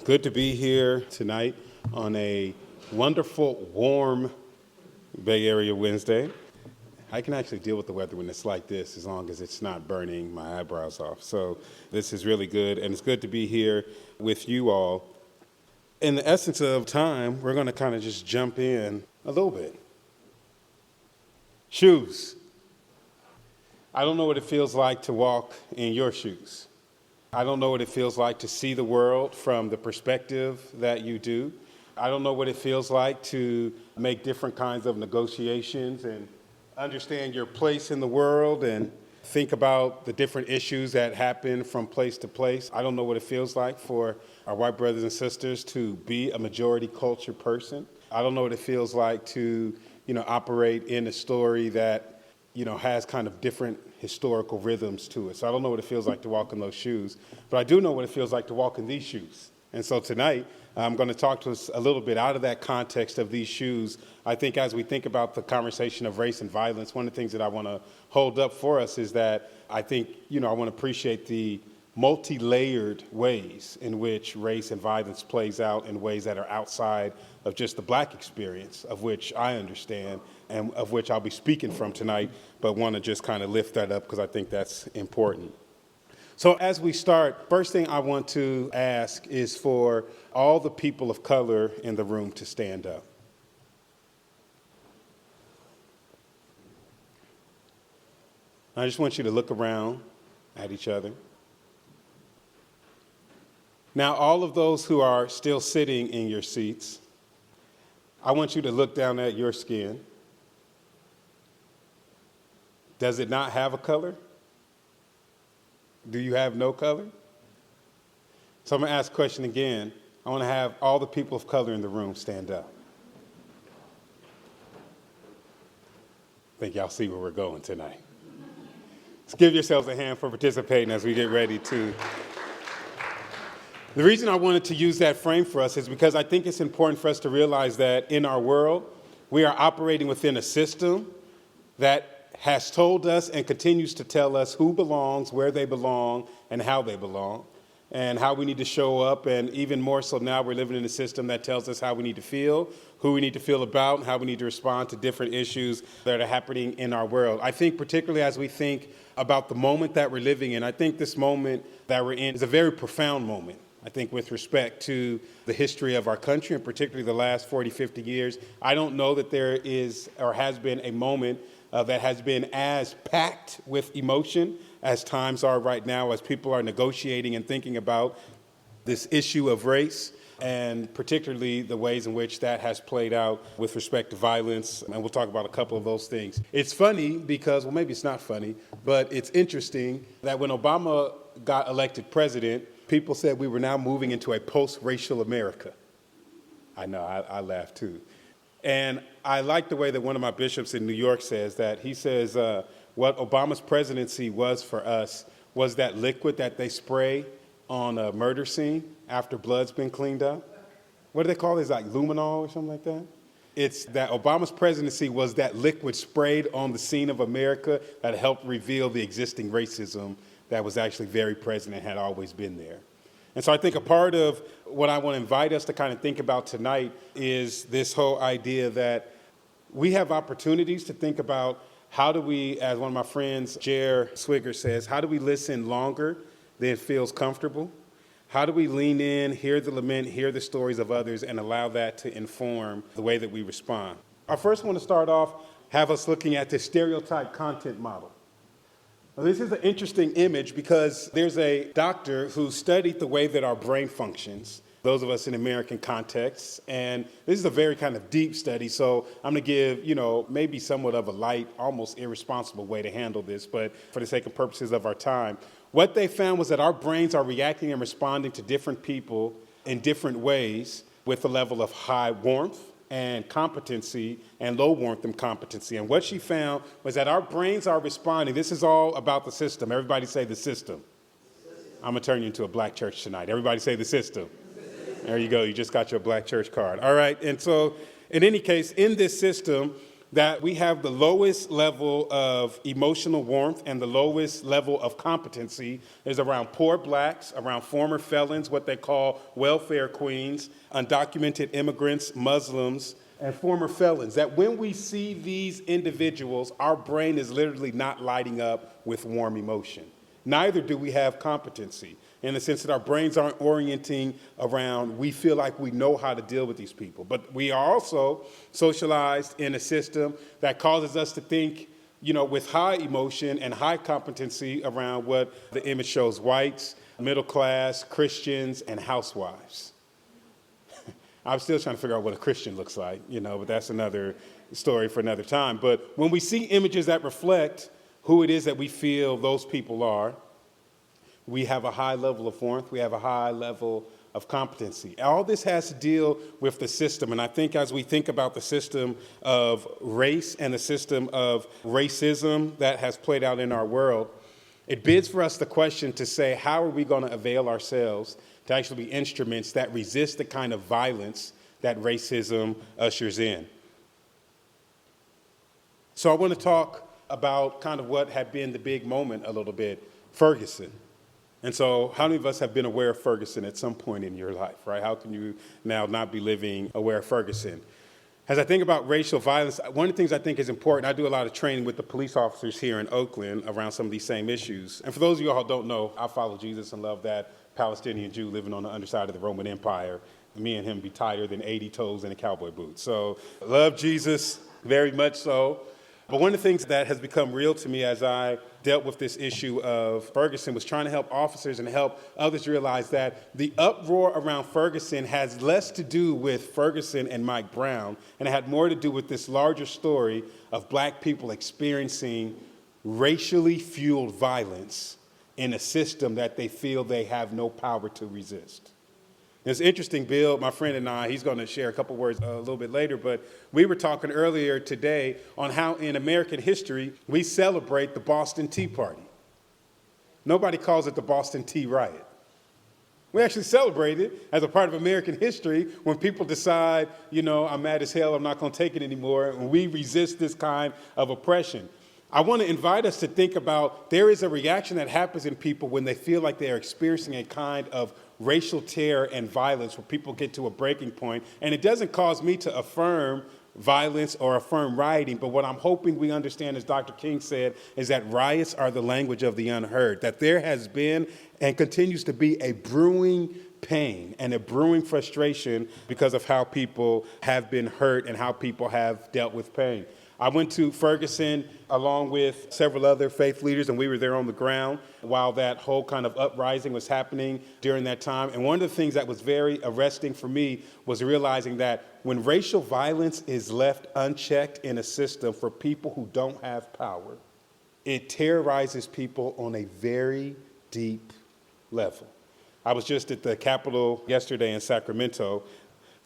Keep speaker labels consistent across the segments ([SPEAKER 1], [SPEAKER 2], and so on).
[SPEAKER 1] Good to be here tonight on a wonderful, warm Bay Area Wednesday. I can actually deal with the weather when it's like this as long as it's not burning my eyebrows off. So this is really good, and it's good to be here with you all. In the essence of time, we're going to kind of just jump in a little bit. Shoes. I don't know what it feels like to walk in your shoes. I don't know what it feels like to see the world from the perspective that you do. I don't know what it feels like to make different kinds of negotiations and understand your place in the world and think about the different issues that happen from place to place. I don't know what it feels like for our white brothers and sisters to be a majority culture person. I don't know what it feels like to, operate in a story that, has kind of different historical rhythms to it. So I don't know what it feels like to walk in those shoes, but I do know what it feels like to walk in these shoes. And so tonight, I'm going to talk to us a little bit out of that context of these shoes. I think as we think about the conversation of race and violence, one of the things that I want to hold up for us is that I think, I want to appreciate the multi-layered ways in which race and violence plays out in ways that are outside of just the Black experience, of which I understand and of which I'll be speaking from tonight, but want to just kind of lift that up because I think that's important. So as we start, first thing I want to ask is for all the people of color in the room to stand up. I just want you to look around at each other. Now, all of those who are still sitting in your seats, I want you to look down at your skin. Does it not have a color? Do you have no color? So I'm going to ask the question again. I want to have all the people of color in the room stand up. I think y'all see where we're going tonight. Let's give yourselves a hand for participating as we get ready to. The reason I wanted to use that frame for us is because I think it's important for us to realize that in our world, we are operating within a system that has told us and continues to tell us who belongs, where they belong, and how they belong, and how we need to show up. And even more so now, we're living in a system that tells us how we need to feel, who we need to feel about, and how we need to respond to different issues that are happening in our world. I think particularly as we think about the moment that we're living in, I think this moment that we're in is a very profound moment. I think with respect to the history of our country, and particularly the last 40, 50 years, I don't know that there is or has been a moment that has been as packed with emotion as times are right now, as people are negotiating and thinking about this issue of race, and particularly the ways in which that has played out with respect to violence. And we'll talk about a couple of those things. It's funny because, well, maybe it's not funny, but it's interesting that when Obama got elected president, people said we were now moving into a post-racial America. I know, I laughed too. And I like the way that one of my bishops in New York says that. He says what Obama's presidency was for us was that liquid that they spray on a murder scene after blood's been cleaned up. What do they call this, like luminol or something like that? It's that Obama's presidency was that liquid sprayed on the scene of America that helped reveal the existing racism that was actually very present and had always been there. And so I think a part of what I want to invite us to kind of think about tonight is this whole idea that we have opportunities to think about how do we, as one of my friends, Jer Swigger says, how do we listen longer than it feels comfortable? How do we lean in, hear the lament, hear the stories of others, and allow that to inform the way that we respond? I first want to start off, have us looking at the stereotype content model. Now, this is an interesting image because there's a doctor who studied the way that our brain functions, those of us in American contexts, and this is a very kind of deep study, so I'm going to give, maybe somewhat of a light, almost irresponsible way to handle this, but for the sake of purposes of our time, what they found was that our brains are reacting and responding to different people in different ways with a level of high warmth and competency and low warmth and competency. And what she found was that our brains are responding. This is all about the system. Everybody say the system. I'm going to turn you into a black church tonight. Everybody say the system. There you go. You just got your black church card. All right. And so in any case, in this system, that we have the lowest level of emotional warmth and the lowest level of competency is around poor blacks, around former felons, what they call welfare queens, undocumented immigrants, Muslims, and former felons. That when we see these individuals, our brain is literally not lighting up with warm emotion. Neither do we have competency, in the sense that our brains aren't orienting around, we feel like we know how to deal with these people. But we are also socialized in a system that causes us to think, with high emotion and high competency around what the image shows: whites, middle class, Christians, and housewives. I'm still trying to figure out what a Christian looks like, but that's another story for another time. But when we see images that reflect who it is that we feel those people are, we have a high level of warmth, we have a high level of competency. All this has to deal with the system. And I think as we think about the system of race and the system of racism that has played out in our world, it bids for us the question to say, how are we going to avail ourselves to actually be instruments that resist the kind of violence that racism ushers in? So I want to talk about kind of what had been the big moment a little bit, Ferguson. And so how many of us have been aware of Ferguson at some point in your life, right? How can you now not be living aware of Ferguson? As I think about racial violence, one of the things I think is important, I do a lot of training with the police officers here in Oakland around some of these same issues. And for those of you all who don't know, I follow Jesus and love that Palestinian Jew living on the underside of the Roman Empire. Me and him be tighter than 80 toes in a cowboy boot. So love Jesus, very much so. But one of the things that has become real to me as I dealt with this issue of Ferguson was trying to help officers and help others realize that the uproar around Ferguson has less to do with Ferguson and Mike Brown, and it had more to do with this larger story of black people experiencing racially fueled violence in a system that they feel they have no power to resist. It's interesting, Bill, my friend and I, he's going to share a couple words a little bit later, but we were talking earlier today on how in American history we celebrate the Boston Tea Party. Nobody calls it the Boston Tea Riot. We actually celebrate it as a part of American history when people decide, I'm mad as hell, I'm not going to take it anymore, and we resist this kind of oppression. I want to invite us to think about there is a reaction that happens in people when they feel like they are experiencing a kind of racial terror and violence where people get to a breaking point. And it doesn't cause me to affirm violence or affirm rioting, but what I'm hoping we understand, as Dr. King said, is that riots are the language of the unheard, that there has been and continues to be a brewing pain and a brewing frustration because of how people have been hurt and how people have dealt with pain. I went to Ferguson along with several other faith leaders, and we were there on the ground while that whole kind of uprising was happening during that time. And one of the things that was very arresting for me was realizing that when racial violence is left unchecked in a system for people who don't have power, it terrorizes people on a very deep level. I was just at the Capitol yesterday in Sacramento,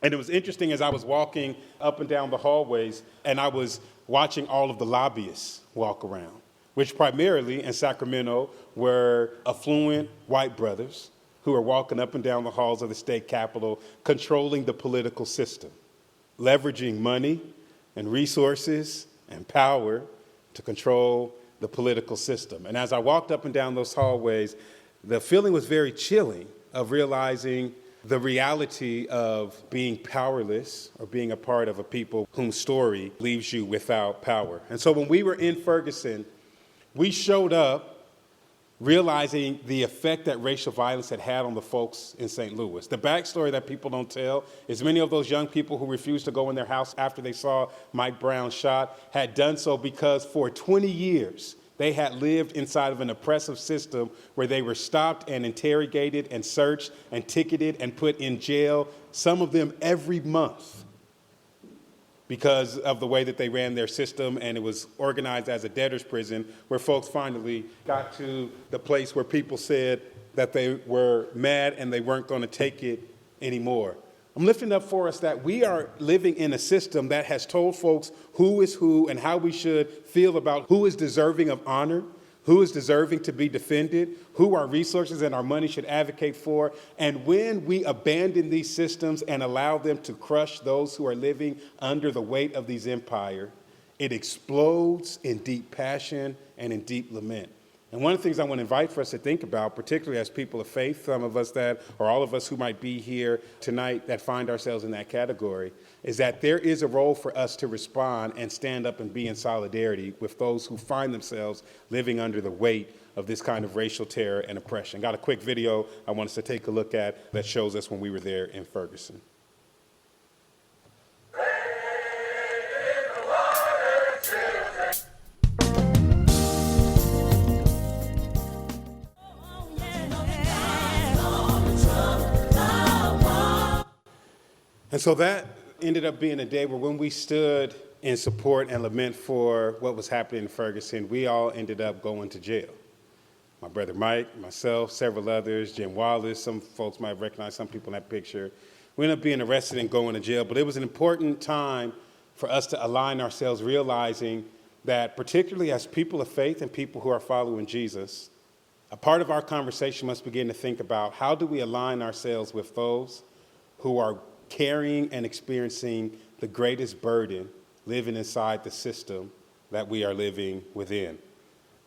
[SPEAKER 1] and it was interesting as I was walking up and down the hallways, and I was watching all of the lobbyists walk around, which primarily in Sacramento were affluent white brothers who are walking up and down the halls of the state capitol, controlling the political system, leveraging money and resources and power to control the political system. And as I walked up and down those hallways, the feeling was very chilling of realizing the reality of being powerless or being a part of a people whose story leaves you without power. And so when we were in Ferguson, we showed up realizing the effect that racial violence had on the folks in St. Louis. The backstory that people don't tell is many of those young people who refused to go in their house after they saw Mike Brown shot had done so because for 20 years, they had lived inside of an oppressive system where they were stopped and interrogated and searched and ticketed and put in jail, some of them every month, because of the way that they ran their system, and it was organized as a debtor's prison where folks finally got to the place where people said that they were mad and they weren't going to take it anymore. I'm lifting up for us that we are living in a system that has told folks who is who and how we should feel about who is deserving of honor, who is deserving to be defended, who our resources and our money should advocate for. And when we abandon these systems and allow them to crush those who are living under the weight of these empires, it explodes in deep passion and in deep lament. And one of the things I want to invite for us to think about, particularly as people of faith, some of us that, or all of us who might be here tonight that find ourselves in that category, is that there is a role for us to respond and stand up and be in solidarity with those who find themselves living under the weight of this kind of racial terror and oppression. Got a quick video I want us to take a look at that shows us when we were there in Ferguson. And so that ended up being a day where when we stood in support and lament for what was happening in Ferguson, we all ended up going to jail. My brother Mike, myself, several others, Jim Wallace, some folks might recognize some people in that picture. We ended up being arrested and going to jail, but it was an important time for us to align ourselves, realizing that particularly as people of faith and people who are following Jesus, a part of our conversation must begin to think about how do we align ourselves with those who are carrying and experiencing the greatest burden living inside the system that we are living within.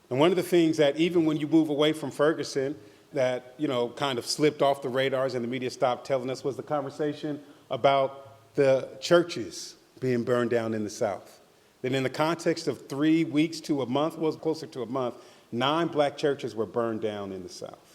[SPEAKER 1] And one of the things that even when you move away from Ferguson that, kind of slipped off the radars and the media stopped telling us was the conversation about the churches being burned down in the South. That in the context of 3 weeks to a month, was closer to a month, 9 black churches were burned down in the South.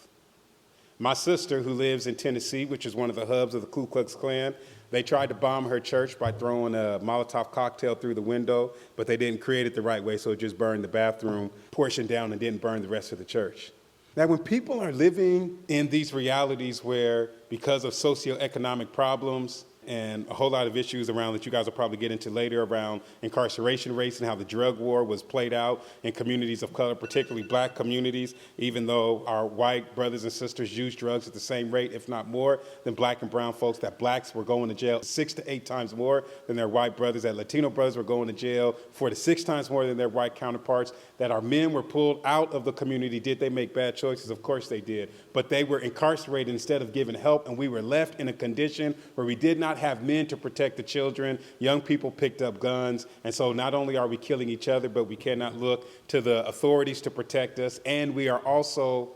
[SPEAKER 1] My sister, who lives in Tennessee, which is one of the hubs of the Ku Klux Klan, they tried to bomb her church by throwing a Molotov cocktail through the window, but they didn't create it the right way, so it just burned the bathroom portion down and didn't burn the rest of the church. Now, when people are living in these realities where, because of socioeconomic problems, and a whole lot of issues around that you guys will probably get into later around incarceration rates and how the drug war was played out in communities of color, particularly black communities, even though our white brothers and sisters use drugs at the same rate, if not more, than black and brown folks, that blacks were going to jail 6 to 8 times more than their white brothers, that Latino brothers were going to jail 4 to 6 times more than their white counterparts, that our men were pulled out of the community. Did they make bad choices? Of course they did. But they were incarcerated instead of given help, and we were left in a condition where we did not have men to protect the children. Young people picked up guns. And so not only are we killing each other, but we cannot look to the authorities to protect us. And we are also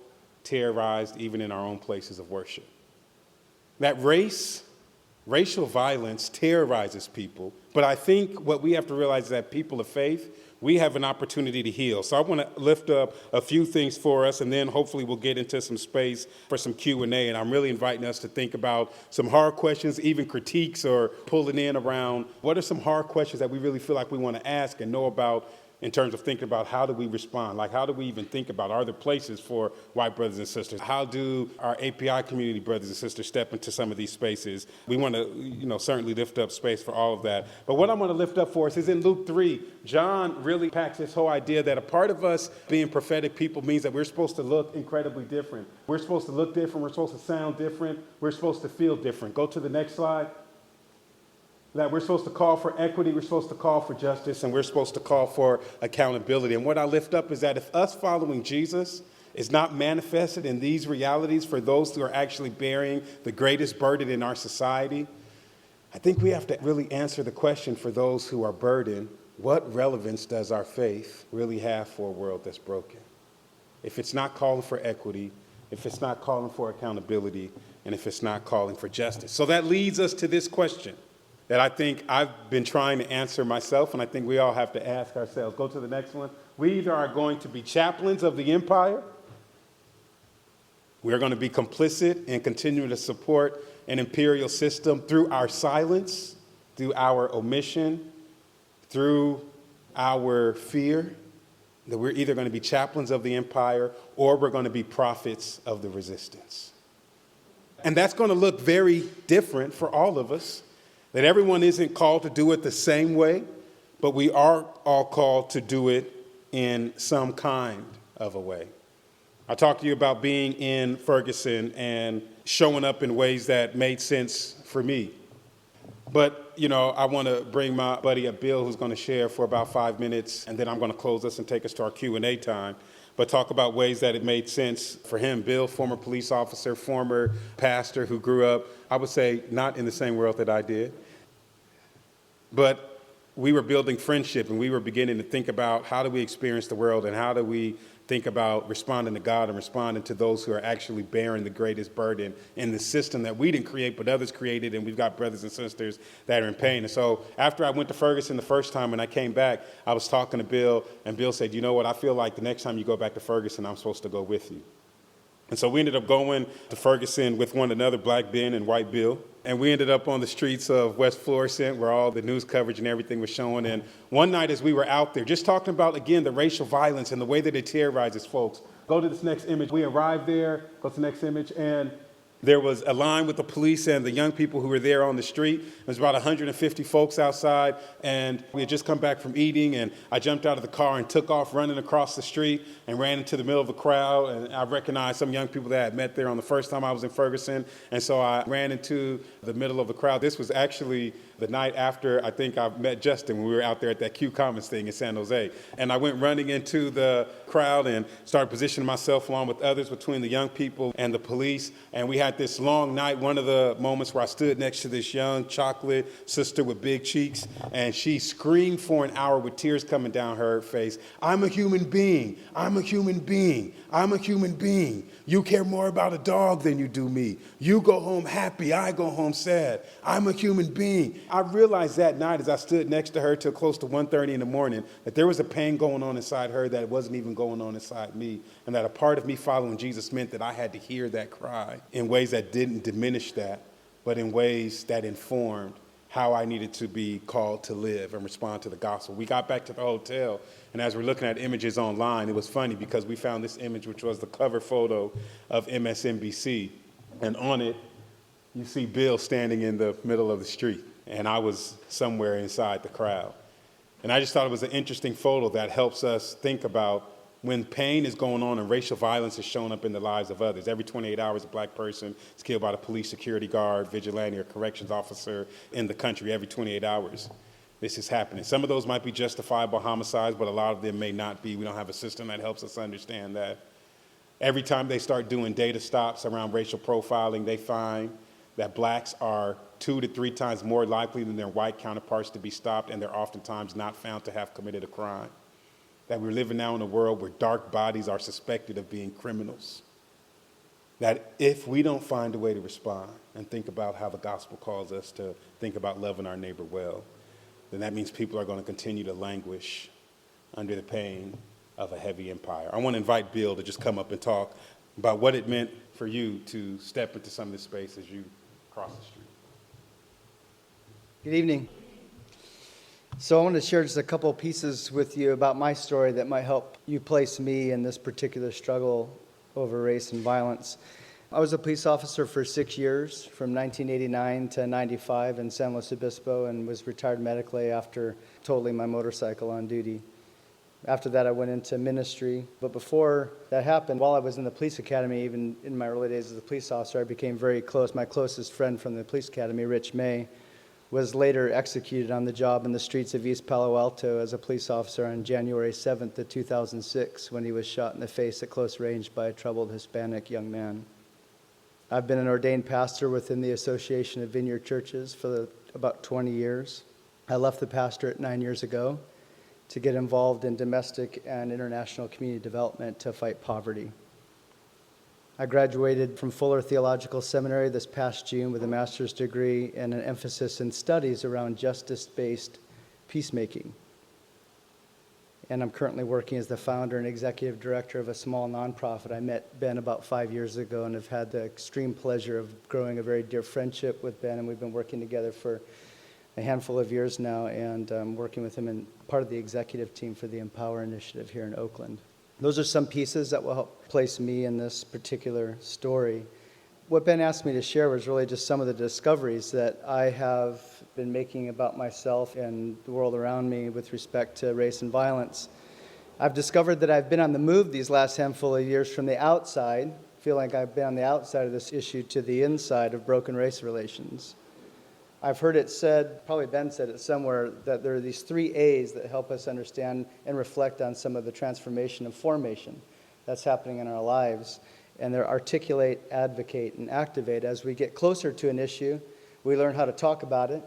[SPEAKER 1] terrorized even in our own places of worship. That racial violence terrorizes people. But I think what we have to realize is that people of faith, we have an opportunity to heal. So I want to lift up a few things for us, and then hopefully we'll get into some space for some Q&A. And I'm really inviting us to think about some hard questions, even critiques or pulling in around what are some hard questions that we really feel like we want to ask and know about in terms of thinking about how do we respond? Like, how do we even think about, are there places for white brothers and sisters? How do our API community brothers and sisters step into some of these spaces? We want to, certainly lift up space for all of that. But what I want to lift up for us is in Luke 3, John really packs this whole idea that a part of us being prophetic people means that we're supposed to look incredibly different. We're supposed to look different. We're supposed to sound different. We're supposed to feel different. Go to the next slide. That we're supposed to call for equity, we're supposed to call for justice, and we're supposed to call for accountability. And what I lift up is that if us following Jesus is not manifested in these realities for those who are actually bearing the greatest burden in our society, I think we have to really answer the question for those who are burdened, what relevance does our faith really have for a world that's broken? If it's not calling for equity, if it's not calling for accountability, and if it's not calling for justice. So that leads us to this question that I think I've been trying to answer myself, and I think we all have to ask ourselves. Go to the next one. We either are going to be chaplains of the empire, we are going to be complicit in continuing to support an imperial system through our silence, through our omission, through our fear, that we're either going to be chaplains of the empire or we're going to be prophets of the resistance. And that's going to look very different for all of us. That everyone isn't called to do it the same way, but we are all called to do it in some kind of a way. I talked to you about being in Ferguson and showing up in ways that made sense for me. But, I want to bring my buddy up, Bill, who's going to share for about 5 minutes, and then I'm going to close this and take us to our Q&A time. But talk about ways that it made sense for him. Bill, former police officer, former pastor who grew up, I would say, not in the same world that I did. But we were building friendship, and we were beginning to think about how do we experience the world, and how do we think about responding to God and responding to those who are actually bearing the greatest burden in the system that we didn't create, but others created, and we've got brothers and sisters that are in pain. And so after I went to Ferguson the first time and I came back, I was talking to Bill, and Bill said, you know what, I feel like the next time you go back to Ferguson, I'm supposed to go with you. And so we ended up going to Ferguson with one another, Black Ben and White Bill. And we ended up on the streets of West Florissant, where all the news coverage and everything was showing. And one night as we were out there, just talking about, again, the racial violence and the way that it terrorizes folks. Go to this next image. We arrived there, go to the next image, and there was a line with the police and the young people who were there on the street. There was about 150 folks outside, and we had just come back from eating, and I jumped out of the car and took off running across the street and ran into the middle of the crowd, and I recognized some young people that I had met there on the first time I was in Ferguson, and so I ran into the middle of the crowd. This was actually the night after I think I met Justin when we were out there at that Q Commons thing in San Jose. And I went running into the crowd and started positioning myself along with others between the young people and the police. And we had this long night. One of the moments where I stood next to this young chocolate sister with big cheeks, and she screamed for an hour with tears coming down her face. I'm a human being. I'm a human being. I'm a human being. You care more about a dog than you do me. You go home happy. I go home sad. I'm a human being. I realized that night as I stood next to her till close to 1:30 in the morning that there was a pain going on inside her that wasn't even going on inside me, and that a part of me following Jesus meant that I had to hear that cry in ways that didn't diminish that, but in ways that informed how I needed to be called to live and respond to the gospel. We got back to the hotel, and as we're looking at images online, it was funny because we found this image, which was the cover photo of MSNBC, and on it, you see Bill standing in the middle of the street, and I was somewhere inside the crowd. And I just thought it was an interesting photo that helps us think about when pain is going on and racial violence is showing up in the lives of others. Every 28 hours, a black person is killed by a police security guard, vigilante, or corrections officer in the country. Every 28 hours, this is happening. Some of those might be justifiable homicides, but a lot of them may not be. We don't have a system that helps us understand that. Every time they start doing data stops around racial profiling, they find that blacks are 2 to 3 times more likely than their white counterparts to be stopped, and they're oftentimes not found to have committed a crime. That we're living now in a world where dark bodies are suspected of being criminals. That if we don't find a way to respond and think about how the gospel calls us to think about loving our neighbor well, then that means people are going to continue to languish under the pain of a heavy empire. I want to invite Bill to just come up and talk about what it meant for you to step into some of this space as you cross the street.
[SPEAKER 2] Good evening. So I want to share just a couple of pieces with you about my story that might help you place me in this particular struggle over race and violence. I was a police officer for 6 years, from 1989 to 95 in San Luis Obispo, and was retired medically after totaling my motorcycle on duty. After that, I went into ministry. But before that happened, while I was in the police academy, even in my early days as a police officer, I became very close. My closest friend from the police academy, Rich May, was later executed on the job in the streets of East Palo Alto as a police officer on January 7th of 2006 when he was shot in the face at close range by a troubled Hispanic young man. I've been an ordained pastor within the Association of Vineyard Churches for about 20 years. I left the pastorate 9 years ago to get involved in domestic and international community development to fight poverty. I graduated from Fuller Theological Seminary this past June with a master's degree and an emphasis in studies around justice-based peacemaking. And I'm currently working as the founder and executive director of a small nonprofit. I met Ben about 5 years ago and have had the extreme pleasure of growing a very dear friendship with Ben, and we've been working together for a handful of years now, and I'm working with him in part of the executive team for the Empower Initiative here in Oakland. Those are some pieces that will help place me in this particular story. What Ben asked me to share was really just some of the discoveries that I have been making about myself and the world around me with respect to race and violence. I've discovered that I've been on the move these last handful of years from the outside, feel like I've been on the outside of this issue, to the inside of broken race relations. I've heard it said, probably Ben said it somewhere, that there are these 3 A's that help us understand and reflect on some of the transformation and formation that's happening in our lives. And they're articulate, advocate, and activate. As we get closer to an issue, we learn how to talk about it,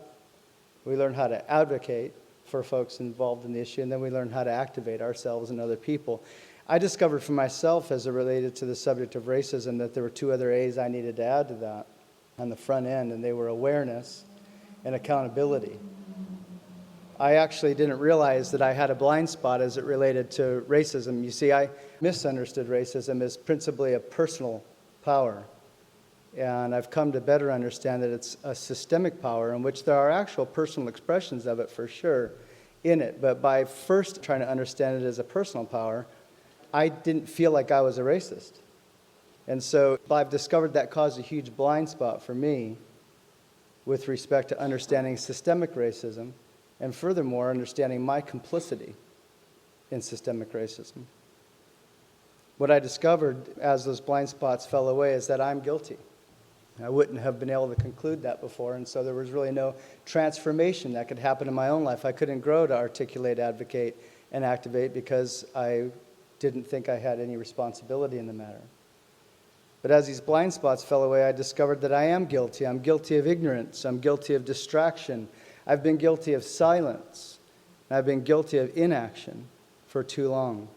[SPEAKER 2] we learn how to advocate, for folks involved in the issue, and then we learn how to activate ourselves and other people. I discovered for myself, as it related to the subject of racism, that there were 2 other A's I needed to add to that on the front end, and they were awareness and accountability. I actually didn't realize that I had a blind spot as it related to racism. You see, I misunderstood racism as principally a personal power. And I've come to better understand that it's a systemic power in which there are actual personal expressions of it for sure in it. But by first trying to understand it as a personal power, I didn't feel like I was a racist. And so I've discovered that caused a huge blind spot for me with respect to understanding systemic racism, and furthermore, understanding my complicity in systemic racism. What I discovered as those blind spots fell away is that I'm guilty. I wouldn't have been able to conclude that before, and so there was really no transformation that could happen in my own life. I couldn't grow to articulate, advocate, and activate because I didn't think I had any responsibility in the matter. But as these blind spots fell away, I discovered that I am guilty. I'm guilty of ignorance. I'm guilty of distraction. I've been guilty of silence. And I've been guilty of inaction for too long,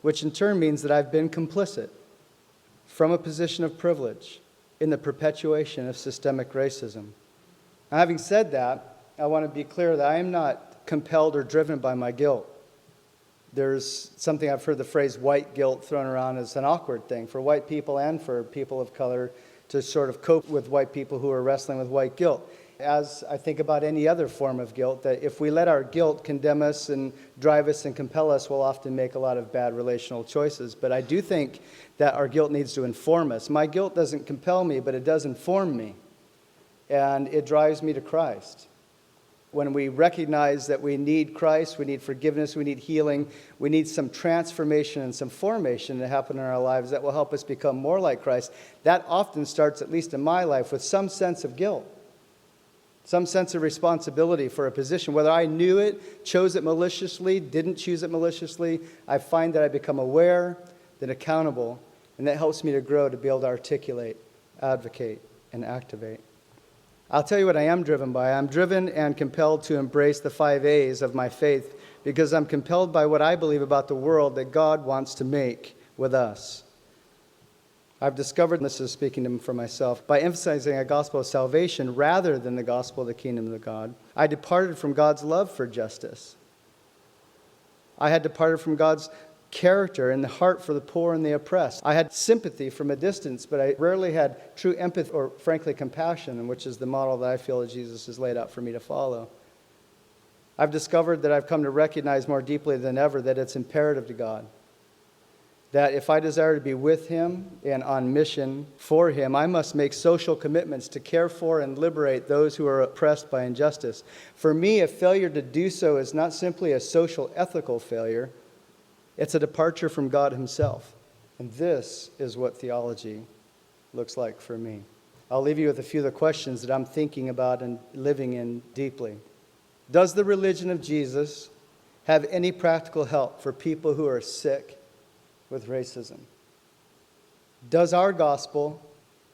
[SPEAKER 2] which in turn means that I've been complicit from a position of privilege in the perpetuation of systemic racism. Now, having said that, I want to be clear that I am not compelled or driven by my guilt. There's something I've heard the phrase white guilt thrown around as an awkward thing for white people and for people of color to sort of cope with white people who are wrestling with white guilt. As I think about any other form of guilt, that if we let our guilt condemn us and drive us and compel us, we'll often make a lot of bad relational choices. But I do think that our guilt needs to inform us. My guilt doesn't compel me, but it does inform me. And it drives me to Christ. When we recognize that we need Christ, we need forgiveness, we need healing, we need some transformation and some formation to happen in our lives that will help us become more like Christ, that often starts, at least in my life, with some sense of guilt. Some sense of responsibility for a position. Whether I knew it, chose it maliciously, didn't choose it maliciously, I find that I become aware, then accountable, and that helps me to grow to be able to articulate, advocate, and activate. I'll tell you what I am driven by. I'm driven and compelled to embrace the 5 A's of my faith because I'm compelled by what I believe about the world that God wants to make with us. I've discovered, and this is speaking for myself, by emphasizing a gospel of salvation rather than the gospel of the kingdom of God, I departed from God's love for justice. I had departed from God's character and the heart for the poor and the oppressed. I had sympathy from a distance, but I rarely had true empathy or, frankly, compassion, which is the model that I feel that Jesus has laid out for me to follow. I've discovered that I've come to recognize more deeply than ever that it's imperative to God. That if I desire to be with Him and on mission for Him, I must make social commitments to care for and liberate those who are oppressed by injustice. For me, a failure to do so is not simply a social ethical failure. It's a departure from God Himself. And this is what theology looks like for me. I'll leave you with a few of the questions that I'm thinking about and living in deeply. Does the religion of Jesus have any practical help for people who are sick with racism? Does our gospel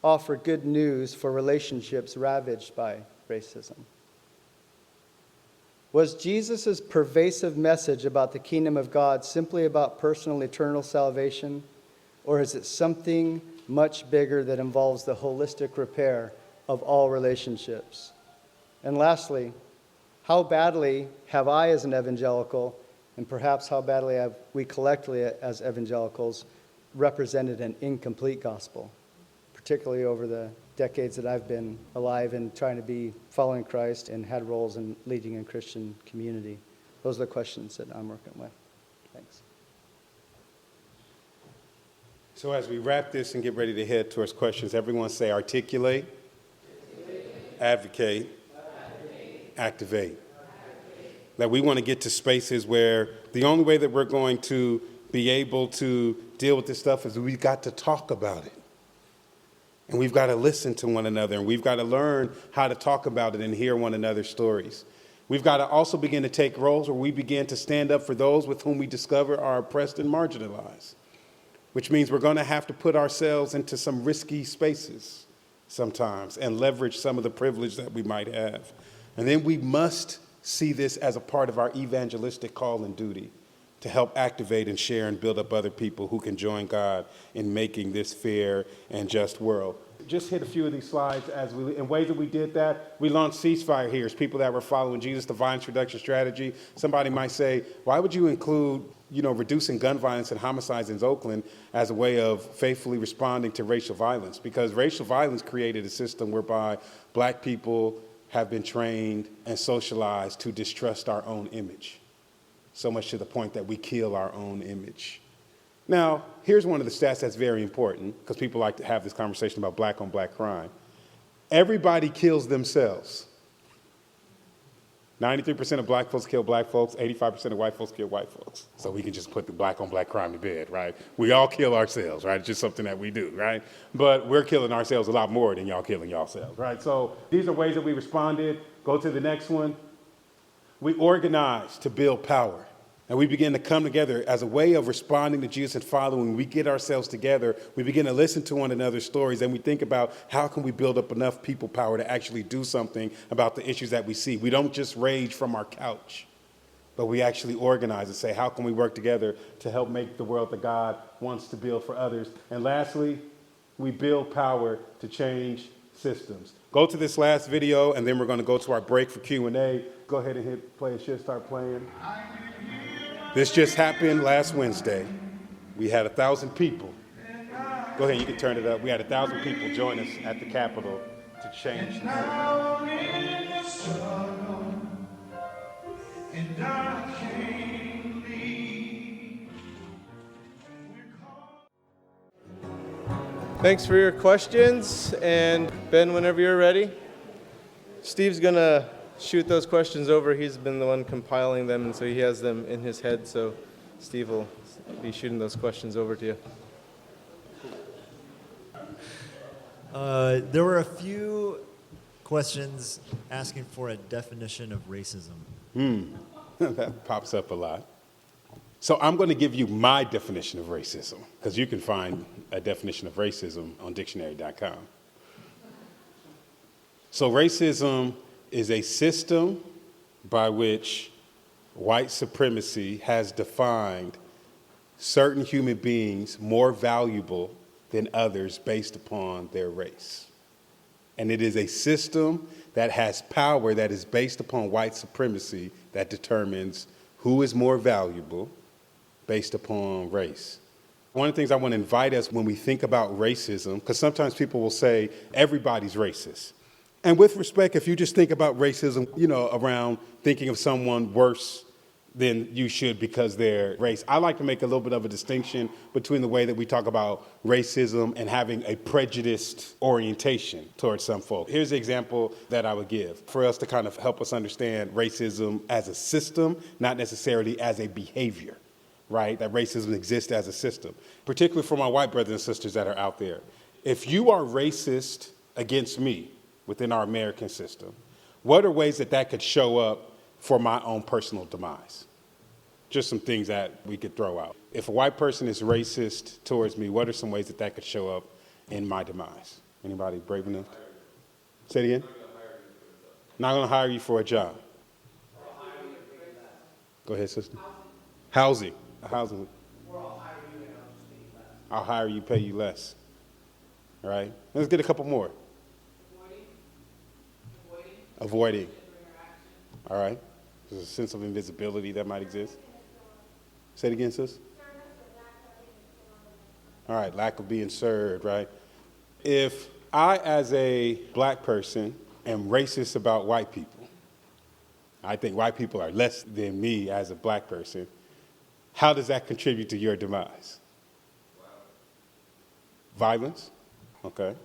[SPEAKER 2] offer good news for relationships ravaged by racism? Was Jesus' pervasive message about the kingdom of God simply about personal eternal salvation, or is it something much bigger that involves the holistic repair of all relationships? And lastly, how badly have I as an evangelical, and perhaps how badly have we collectively as evangelicals, represented an incomplete gospel, particularly over the decades that I've been alive and trying to be following Christ and had roles in leading in Christian community? Those are the questions that I'm working with. Thanks.
[SPEAKER 1] So as we wrap this and get ready to head towards questions, everyone say articulate, advocate, activate. That we want to get to spaces where the only way that we're going to be able to deal with this stuff is we've got to talk about it. And we've got to listen to one another, and we've got to learn how to talk about it and hear one another's stories. We've got to also begin to take roles where we begin to stand up for those with whom we discover are oppressed and marginalized, which means we're going to have to put ourselves into some risky spaces sometimes and leverage some of the privilege that we might have. And then we must see this as a part of our evangelistic call and duty to help activate and share and build up other people who can join God in making this fair and just world. Just hit a few of these slides in ways that we did that. We launched ceasefire here as people that were following Jesus, the violence reduction strategy. Somebody might say, why would you include, reducing gun violence and homicides in Oakland as a way of faithfully responding to racial violence? Because racial violence created a system whereby black people have been trained and socialized to distrust our own image, so much to the point that we kill our own image. Now, here's one of the stats that's very important, because people like to have this conversation about black on black crime. Everybody kills themselves. 93% of black folks kill black folks, 85% of white folks kill white folks. So we can just put the black on black crime to bed, right? We all kill ourselves, right? It's just something that we do, right? But we're killing ourselves a lot more than y'all killing yourselves, right? So these are ways that we responded. Go to the next one. We organized to build power. And we begin to come together as a way of responding to Jesus and following. We get ourselves together. We begin to listen to one another's stories. And we think about how can we build up enough people power to actually do something about the issues that we see. We don't just rage from our couch, but we actually organize and say, how can we work together to help make the world that God wants to build for others? And lastly, we build power to change systems. Go to this last video, and then we're going to go to our break for Q&A. Go ahead and hit play. It should start playing. This just happened last Wednesday. We had 1,000 people. Go ahead, you can turn it up. We had 1,000 people join us at the Capitol to change the
[SPEAKER 3] Thanks for your questions, and Ben, whenever you're ready. Steve's gonna shoot those questions over. He's been the one compiling them, and so he has them in his head, so Steve will be shooting those questions over to you.
[SPEAKER 4] There were a few questions asking for a definition of racism.
[SPEAKER 1] That pops up a lot. So I'm going to give you my definition of racism, because you can find a definition of racism on dictionary.com. So racism is a system by which white supremacy has defined certain human beings more valuable than others based upon their race. And it is a system that has power that is based upon white supremacy that determines who is more valuable based upon race. One of the things I want to invite us when we think about racism, because sometimes people will say everybody's racist. And with respect, if you just think about racism, around thinking of someone worse than you should because they're race, I like to make a little bit of a distinction between the way that we talk about racism and having a prejudiced orientation towards some folk. Here's the example that I would give for us to kind of help us understand racism as a system, not necessarily as a behavior, right? That racism exists as a system, particularly for my white brothers and sisters that are out there. If you are racist against me, within our American system, what are ways that that could show up for my own personal demise? Just some things that we could throw out. If a white person is racist towards me, what are some ways that that could show up in my demise? Anybody brave enough? Say it again. Not going to hire you for a job. Go ahead, sister. Housing. Housing. I'll hire you, pay you less. All right? Let's get a couple more. Avoiding. All right. There's a sense of invisibility that might exist. Say it again, sis. All right. Lack of being served, right? If I, as a black person, am racist about white people, I think white people are less than me as a black person, how does that contribute to your demise? Violence? Okay.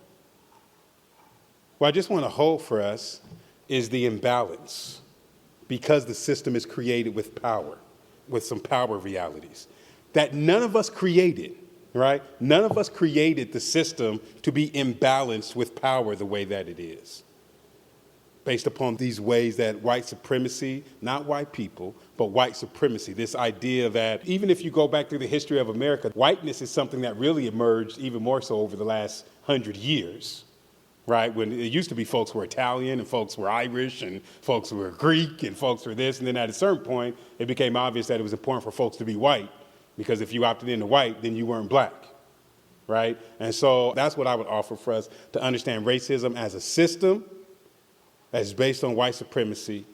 [SPEAKER 1] What I just want to hold for us is the imbalance, because the system is created with power, with some power realities that none of us created, right? None of us created the system to be imbalanced with power the way that it is, based upon these ways that white supremacy, not white people, but white supremacy, this idea that even if you go back through the history of America, whiteness is something that really emerged even more so over the last 100 years. right? When it used to be folks were Italian and folks were Irish and folks were Greek and folks were this. And then at a certain point, it became obvious that it was important for folks to be white, because if you opted into white, then you weren't black, right? And so that's what I would offer for us to understand racism as a system that is based on white supremacy,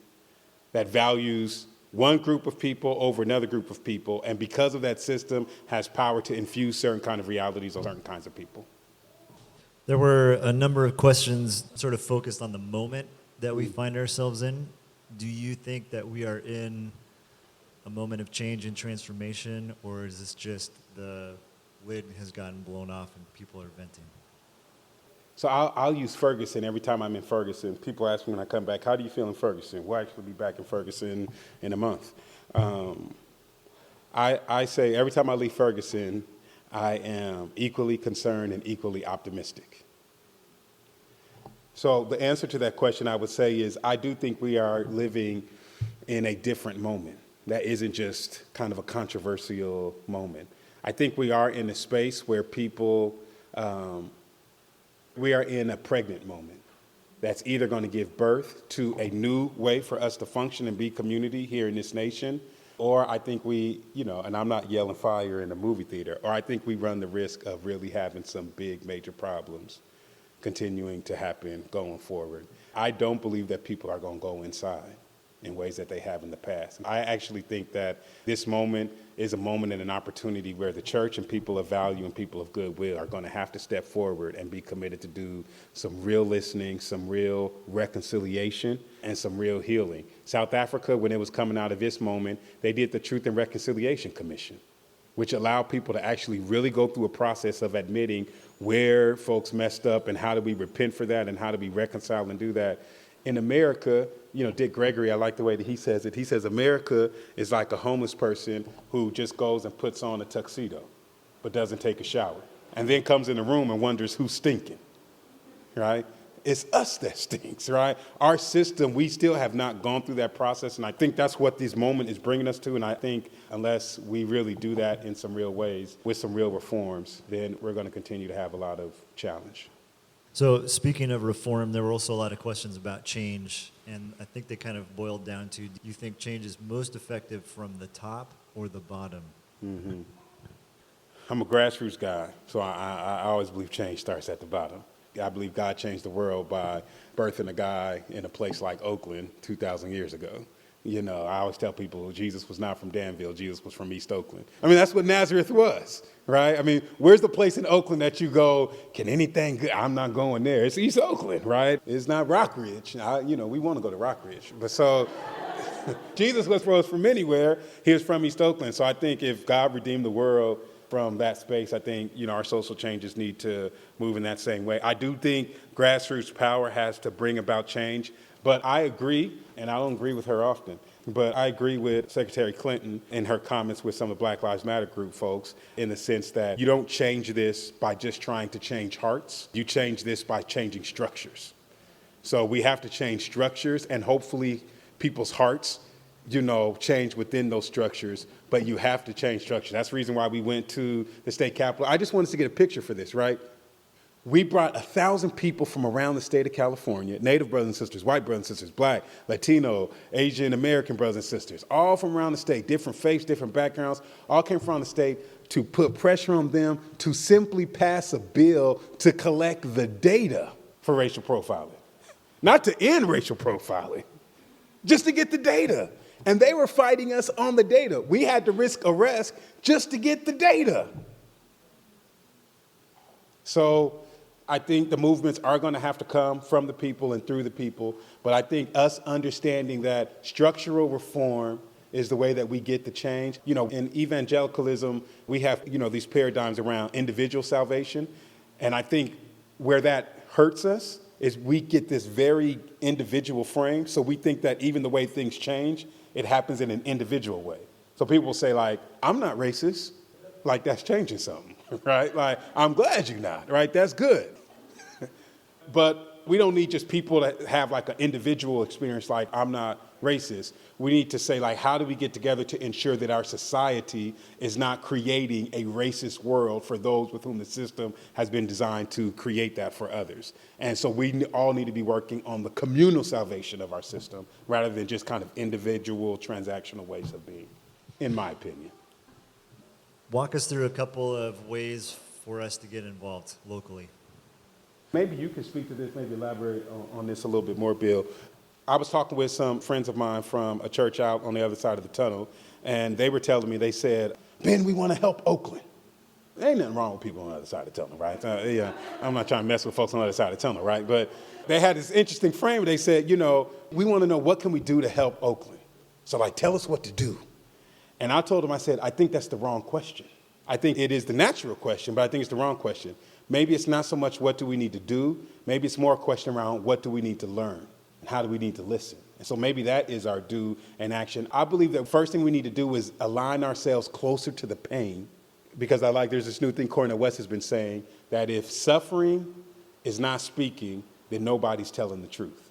[SPEAKER 1] that values one group of people over another group of people, and because of that system has power to infuse certain kind of realities on certain kinds of people.
[SPEAKER 4] There were a number of questions sort of focused on the moment that we find ourselves in. Do you think that we are in a moment of change and transformation, or is this just the lid has gotten blown off and people are venting?
[SPEAKER 1] So I'll use Ferguson every time I'm in Ferguson. People ask me when I come back, how do you feel in Ferguson? We'll actually be back in Ferguson in a month. I say every time I leave Ferguson, I am equally concerned and equally optimistic. So the answer to that question, I would say, is I do think we are living in a different moment. That isn't just kind of a controversial moment. I think we are in a space where people, we are in a pregnant moment that's either going to give birth to a new way for us to function and be community here in this nation, or I think we, and I'm not yelling fire in a movie theater, or I think we run the risk of really having some big major problems continuing to happen going forward. I don't believe that people are going to go inside in ways that they have in the past. I actually think that this moment is a moment and an opportunity where the church and people of value and people of goodwill are going to have to step forward and be committed to do some real listening, some real reconciliation, and some real healing. South Africa, when it was coming out of this moment, they did the Truth and Reconciliation Commission, which allowed people to actually really go through a process of admitting where folks messed up and how do we repent for that and how do we reconcile and do that. In America, Dick Gregory, I like the way that he says it. He says America is like a homeless person who just goes and puts on a tuxedo, but doesn't take a shower, and then comes in the room and wonders who's stinking, right? It's us that stinks, right? Our system, we still have not gone through that process, and I think that's what this moment is bringing us to, and I think unless we really do that in some real ways, with some real reforms, then we're going to continue to have a lot of challenge.
[SPEAKER 4] So speaking of reform, there were also a lot of questions about change, and I think they kind of boiled down to, do you think change is most effective from the top or the bottom?
[SPEAKER 1] Mm-hmm. I'm a grassroots guy, so I always believe change starts at the bottom. I believe God changed the world by birthing a guy in a place like Oakland 2,000 years ago. I always tell people Jesus was not from Danville, Jesus was from East Oakland. I mean, that's what Nazareth was, right? I mean, where's the place in Oakland that you go, can anything good? I'm not going there. It's East Oakland, right? It's not Rockridge. We want to go to Rockridge. But so Jesus was from anywhere. He was from East Oakland. So I think if God redeemed the world from that space, I think, our social changes need to move in that same way. I do think grassroots power has to bring about change. But I agree, and I don't agree with her often, but I agree with Secretary Clinton in her comments with some of the Black Lives Matter group folks in the sense that you don't change this by just trying to change hearts. You change this by changing structures. So we have to change structures, and hopefully people's hearts, change within those structures, but you have to change structure. That's the reason why we went to the state capitol. I just wanted to get a picture for this, right? We brought 1,000 people from around the state of California, Native brothers and sisters, white brothers and sisters, Black, Latino, Asian American brothers and sisters, all from around the state, different faiths, different backgrounds, all came from the state to put pressure on them to simply pass a bill to collect the data for racial profiling. Not to end racial profiling, just to get the data. And they were fighting us on the data. We had to risk arrest just to get the data. So I think the movements are going to have to come from the people and through the people, but I think us understanding that structural reform is the way that we get the change. In evangelicalism, we have, these paradigms around individual salvation, and I think where that hurts us is we get this very individual frame, so we think that even the way things change, it happens in an individual way. So people will say, like, I'm not racist, like that's changing something. Right? Like, I'm glad you're not, right? That's good. But We don't need just people that have like an individual experience like I'm not racist. We need to say like, how do we get together to ensure that our society is not creating a racist world for those with whom the system has been designed to create that for others. And so we all need to be working on the communal salvation of our system rather than just kind of individual transactional ways of being, in my opinion.
[SPEAKER 4] Walk us through a couple of ways for us to get involved locally.
[SPEAKER 1] Maybe you can speak to this, maybe elaborate on this a little bit more, Bill. I was talking with some friends of mine from a church out on the other side of the tunnel, and they were telling me, they said, Ben, we want to help Oakland. There ain't nothing wrong with people on the other side of the tunnel, right? Yeah, I'm not trying to mess with folks on the other side of the tunnel, right? But they had this interesting frame where they said, you know, we want to know what can we do to help Oakland? So like, tell us what to do. And I told them, I said, I think that's the wrong question. I think it is the natural question, but I think it's the wrong question. Maybe it's not so much what do we need to do, maybe it's more a question around what do we need to learn and how do we need to listen. And so maybe that is our do and action. I believe that first thing we need to do is align ourselves closer to the pain, because there's this new thing Cornel West has been saying, that if suffering is not speaking, then nobody's telling the truth.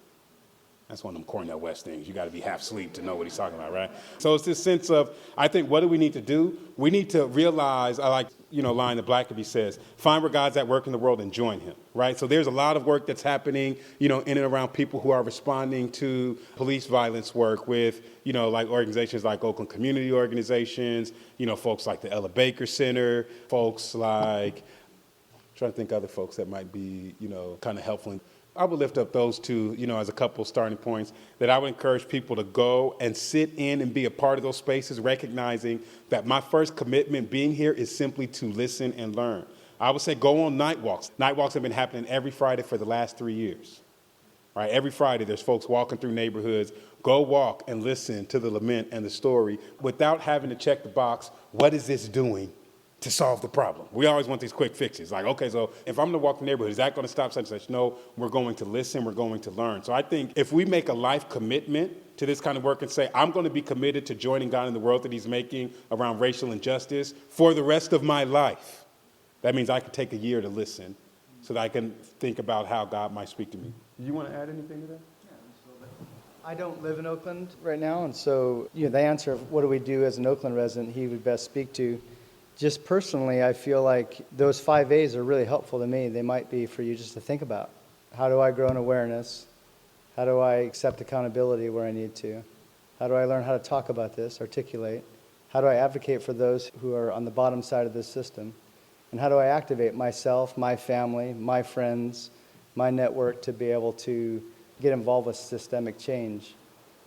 [SPEAKER 1] That's one of them Cornel West things. You got to be half asleep to know what he's talking about, right? So it's this sense of, I think, what do we need to do? We need to realize, I like, line that Blackaby says, find where God's at work in the world and join him, right? So there's a lot of work that's happening, in and around people who are responding to police violence work with, like organizations like Oakland community organizations, folks like the Ella Baker Center, folks like, I'm trying to think other folks that might be, kind of helpful. I would lift up those two, as a couple starting points, that I would encourage people to go and sit in and be a part of those spaces, recognizing that my first commitment being here is simply to listen and learn. I would say go on night walks. Night walks have been happening every Friday for the last 3 years. Right? Every Friday there's folks walking through neighborhoods. Go walk and listen to the lament and the story without having to check the box, what is this doing to solve the problem? We always want these quick fixes. Like, okay, so if I'm going to walk the neighborhood, is that going to stop such and such? No, we're going to listen, we're going to learn. So I think if we make a life commitment to this kind of work and say, I'm going to be committed to joining God in the world that he's making around racial injustice for the rest of my life, that means I can take a year to listen so that I can think about how God might speak to me. Do you want to add anything to that?
[SPEAKER 2] I don't live in Oakland right now, and so the answer of what do we do as an Oakland resident, he would best speak to. Just personally, I feel like those 5 A's are really helpful to me. They might be for you just to think about. How do I grow in awareness? How do I accept accountability where I need to? How do I learn how to talk about this, articulate? How do I advocate for those who are on the bottom side of this system? And how do I activate myself, my family, my friends, my network to be able to get involved with systemic change?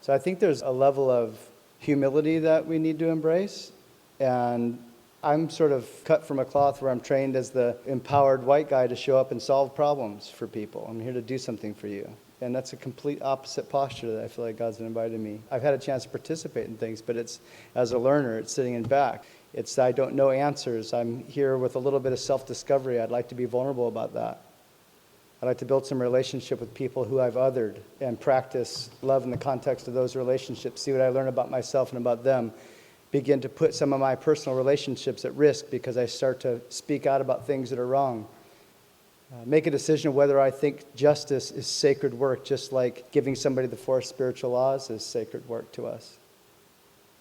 [SPEAKER 2] So I think there's a level of humility that we need to embrace, and I'm sort of cut from a cloth where I'm trained as the empowered white guy to show up and solve problems for people. I'm here to do something for you. And that's a complete opposite posture that I feel like God's invited me. I've had a chance to participate in things, but it's as a learner, it's sitting in back. It's I don't know answers. I'm here with a little bit of self-discovery. I'd like to be vulnerable about that. I'd like to build some relationship with people who I've othered and practice love in the context of those relationships, see what I learn about myself and about them. Begin to put some of my personal relationships at risk because I start to speak out about things that are wrong. Make a decision whether I think justice is sacred work, just like giving somebody the 4 spiritual laws is sacred work to us.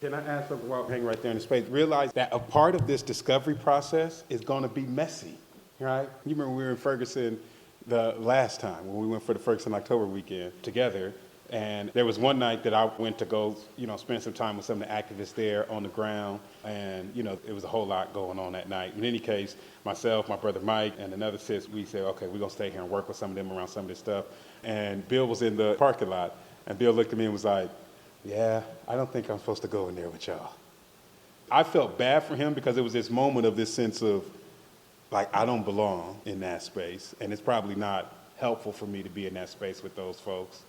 [SPEAKER 1] Can I ask something while hanging right there in the space? Realize that a part of this discovery process is going to be messy, right? You remember we were in Ferguson the last time when we went for the Ferguson October weekend together. And there was one night that I went to go, spend some time with some of the activists there on the ground. And, it was a whole lot going on that night. In any case, myself, my brother Mike, and another sis, we said, okay, we're going to stay here and work with some of them around some of this stuff. And Bill was in the parking lot. And Bill looked at me and was like, yeah, I don't think I'm supposed to go in there with y'all. I felt bad for him because it was this moment of this sense of, like, I don't belong in that space. And it's probably not helpful for me to be in that space with those folks.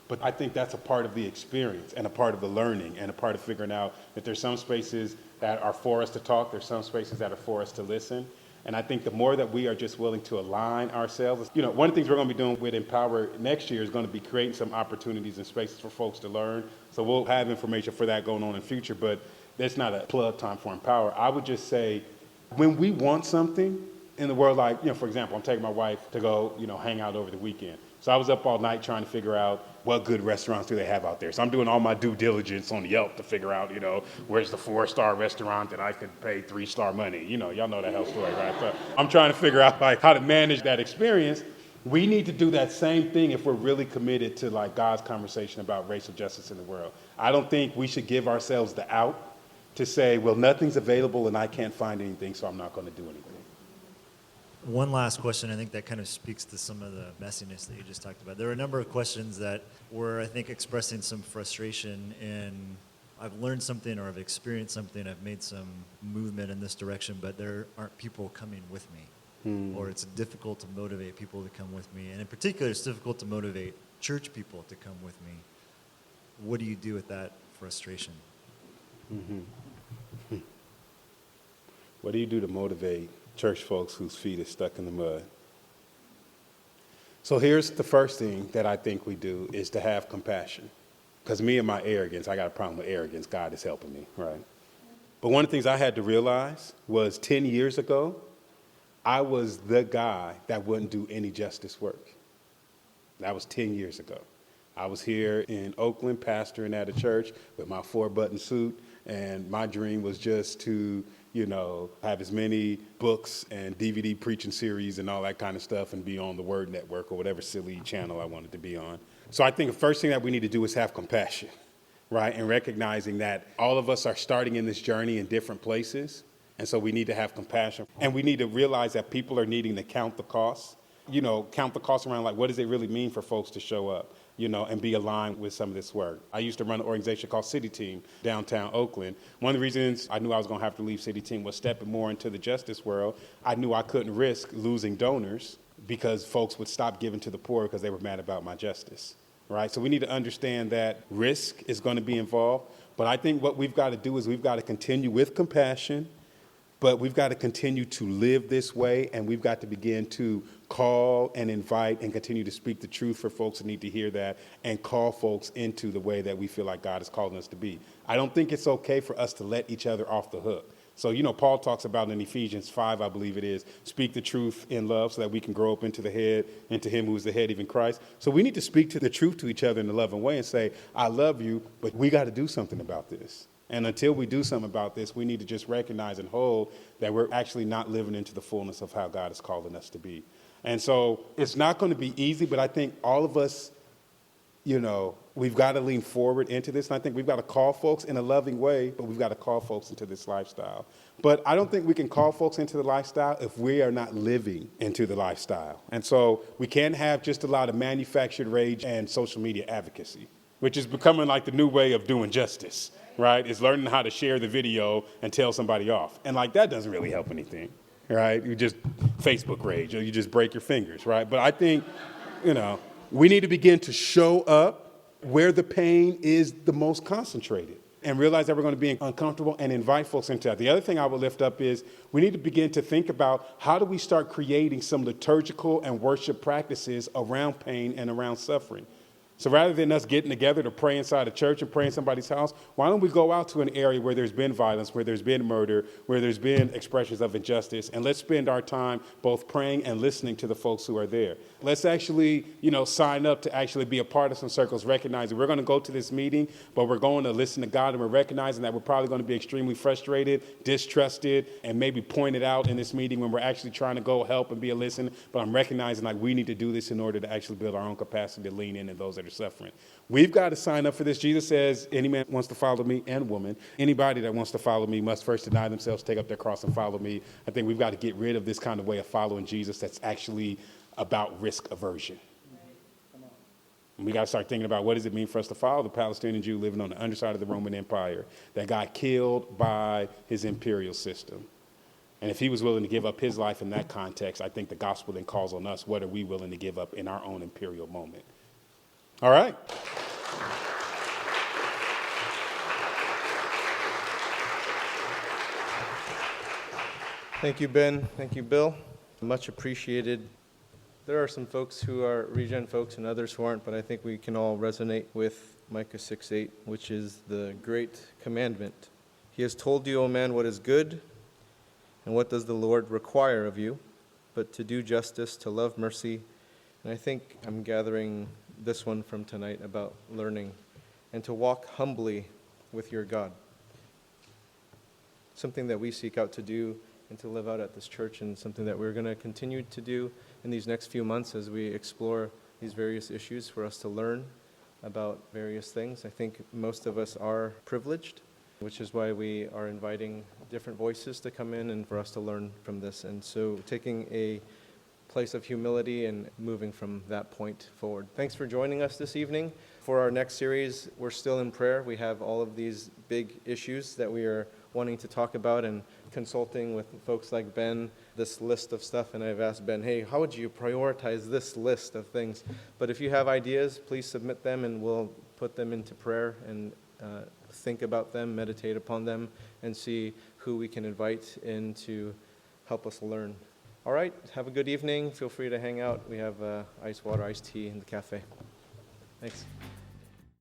[SPEAKER 1] But I think that's a part of the experience and a part of the learning and a part of figuring out that there's some spaces that are for us to talk, there's some spaces that are for us to listen. And I think the more that we are just willing to align ourselves, one of the things we're going to be doing with Empower next year is going to be creating some opportunities and spaces for folks to learn. So we'll have information for that going on in the future, but that's not a plug time for Empower. I would just say when we want something in the world, like, for example, I'm taking my wife to go, hang out over the weekend. So I was up all night trying to figure out what good restaurants do they have out there. So I'm doing all my due diligence on Yelp to figure out, where's the 4-star restaurant that I could pay 3-star money. Y'all know that whole story, right? So I'm trying to figure out how to manage that experience. We need to do that same thing if we're really committed to God's conversation about racial justice in the world. I don't think we should give ourselves the out to say, well, nothing's available and I can't find anything, so I'm not going to do anything.
[SPEAKER 4] One last question, I think that kind of speaks to some of the messiness that you just talked about. There were a number of questions that were, I think, expressing some frustration in I've learned something or I've experienced something, I've made some movement in this direction, but there aren't people coming with me. Or it's difficult to motivate people to come with me. And in particular, it's difficult to motivate church people to come with me. What do you do with that frustration?
[SPEAKER 1] What do you do to motivate church folks whose feet are stuck in the mud? So here's the first thing that I think we do is to have compassion. Because me and my arrogance, I got a problem with arrogance. God is helping me, right? But one of the things I had to realize was 10 years ago, I was the guy that wouldn't do any justice work. That was 10 years ago. I was here in Oakland pastoring at a church with my 4-button suit, and my dream was just to, have as many books and DVD preaching series and all that kind of stuff and be on the Word Network or whatever silly channel I wanted to be on. So I think the first thing that we need to do is have compassion, right? And recognizing that all of us are starting in this journey in different places. And so we need to have compassion. And we need to realize that people are needing to count the costs. Count the costs around what does it really mean for folks to show up, and be aligned with some of this work. I used to run an organization called City Team downtown Oakland. One of the reasons I knew I was going to have to leave City Team was stepping more into the justice world. I knew I couldn't risk losing donors because folks would stop giving to the poor because they were mad about my justice, right? So we need to understand that risk is going to be involved. But I think what we've got to do is we've got to continue with compassion. But we've got to continue to live this way, and we've got to begin to call and invite and continue to speak the truth for folks that need to hear that and call folks into the way that we feel like God is calling us to be. I don't think it's okay for us to let each other off the hook. So, Paul talks about in Ephesians 5, I believe it is, speak the truth in love so that we can grow up into the head, into him who is the head, even Christ. So we need to speak to the truth to each other in a loving way and say, I love you, but we got to do something about this. And until we do something about this, we need to just recognize and hold that we're actually not living into the fullness of how God is calling us to be. And so it's not going to be easy, but I think all of us, we've got to lean forward into this. And I think we've got to call folks in a loving way, but we've got to call folks into this lifestyle. But I don't think we can call folks into the lifestyle if we are not living into the lifestyle. And so we can't have just a lot of manufactured rage and social media advocacy, which is becoming like the new way of doing justice. Right, is learning how to share the video and tell somebody off. And that doesn't really help anything, right? You just Facebook rage or you just break your fingers, right? But I think, we need to begin to show up where the pain is the most concentrated and realize that we're going to be uncomfortable and invite folks into that. The other thing I would lift up is we need to begin to think about how do we start creating some liturgical and worship practices around pain and around suffering. So rather than us getting together to pray inside a church and pray in somebody's house, why don't we go out to an area where there's been violence, where there's been murder, where there's been expressions of injustice, and let's spend our time both praying and listening to the folks who are there. Let's actually, sign up to actually be a part of some circles, recognizing we're going to go to this meeting, but we're going to listen to God, and we're recognizing that we're probably going to be extremely frustrated, distrusted, and maybe pointed out in this meeting when we're actually trying to go help and be a listen. But I'm recognizing we need to do this in order to actually build our own capacity to lean in and those that are suffering. We've got to sign up for this. Jesus says, any man wants to follow me, and woman, anybody that wants to follow me must first deny themselves, take up their cross, and follow me. I think we've got to get rid of this kind of way of following Jesus that's actually about risk aversion. And we got to start thinking about what does it mean for us to follow the Palestinian Jew living on the underside of the Roman Empire that got killed by his imperial system. And if he was willing to give up his life in that context, I think the gospel then calls on us, what are we willing to give up in our own imperial moment? All right.
[SPEAKER 3] Thank you, Ben. Thank you, Bill. Much appreciated. There are some folks who are Regen folks and others who aren't, but I think we can all resonate with Micah 6:8, which is the great commandment. He has told you, O man, what is good, and what does the Lord require of you, but to do justice, to love mercy, And I think I'm gathering this one from tonight about learning and to walk humbly with your God. Something that we seek out to do and to live out at this church, and something that we're going to continue to do in these next few months as we explore these various issues for us to learn about various things. I think most of us are privileged, which is why we are inviting different voices to come in and for us to learn from this. And so taking a place of humility and moving from that point forward. Thanks for joining us this evening. For our next series, we're still in prayer. We have all of these big issues that we are wanting to talk about, and consulting with folks like Ben, this list of stuff. And I've asked Ben, hey, how would you prioritize this list of things? But if you have ideas, please submit them and we'll put them into prayer and think about them, meditate upon them, and see who we can invite in to help us learn. All right, have a good evening. Feel free to hang out. We have ice water, iced tea in the cafe. Thanks.